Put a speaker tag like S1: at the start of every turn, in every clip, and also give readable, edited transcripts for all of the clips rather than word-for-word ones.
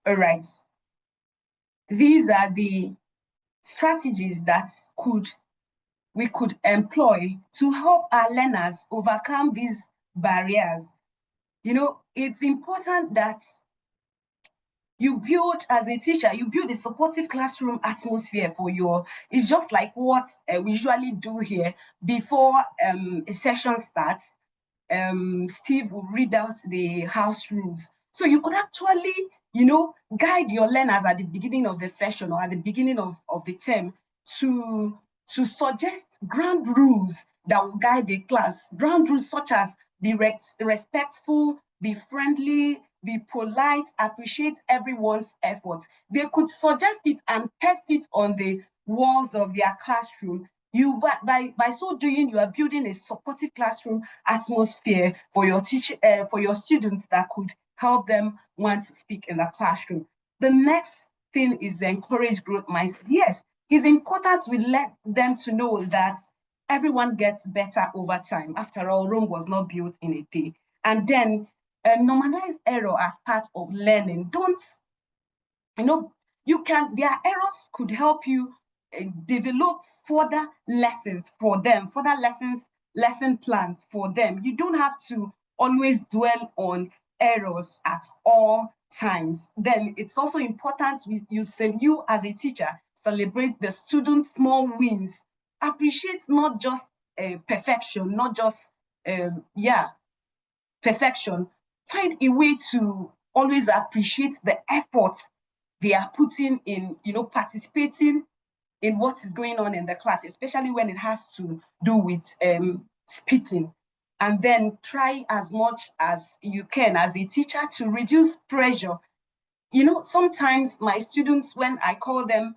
S1: All right. These are the strategies that we could employ to help our learners overcome these barriers. You know, it's important that you build, as a teacher, you build a supportive classroom atmosphere for your, it's just like what we usually do here before a session starts. Steve will read out the house rules. So you could actually, guide your learners at the beginning of the session or at the beginning of the term to, to suggest ground rules that will guide the class. Ground rules such as be respectful, be friendly, be polite, appreciate everyone's effort. They could suggest it and test it on the walls of their classroom. By so doing, you are building a supportive classroom atmosphere for your for your students that could help them want to speak in the classroom. The next thing is encourage growth mindset. Yes, it's important we let them to know that everyone gets better over time. After all, Rome was not built in a day. And then normalize error as part of learning. Don't, their errors could help you develop further lessons for them, lesson plans for them. You don't have to always dwell on errors at all times. Then it's also important you as a teacher celebrate the students' small wins. Appreciate not just perfection, not just perfection. Find a way to always appreciate the effort they are putting in, participating in what is going on in the class, especially when it has to do with speaking. And then try as much as you can as a teacher to reduce pressure. Sometimes my students, when I call them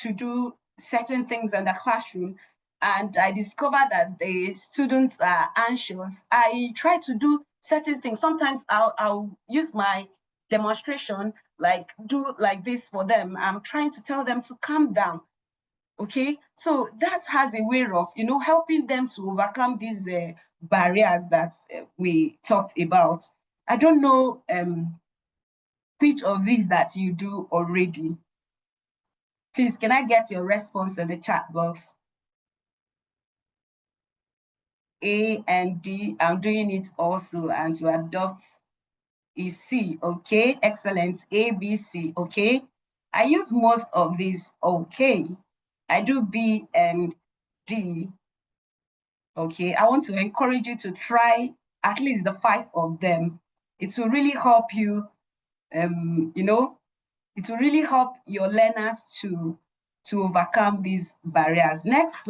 S1: to do certain things in the classroom, and I discover that the students are anxious, I try to do certain things. Sometimes I'll use my demonstration, like do like this for them. I'm trying to tell them to calm down. Okay, so that has a way of, helping them to overcome these barriers that we talked about. I don't know which of these that you do already. Please, can I get your response in the chat box? A and D, I'm doing it also, and to adopt is C. Okay, excellent. A, B, C. Okay, I use most of these. Okay, I do B and D. Okay, I want to encourage you to try at least the 5 of them. It will really help you, it will really help your learners to overcome these barriers. Next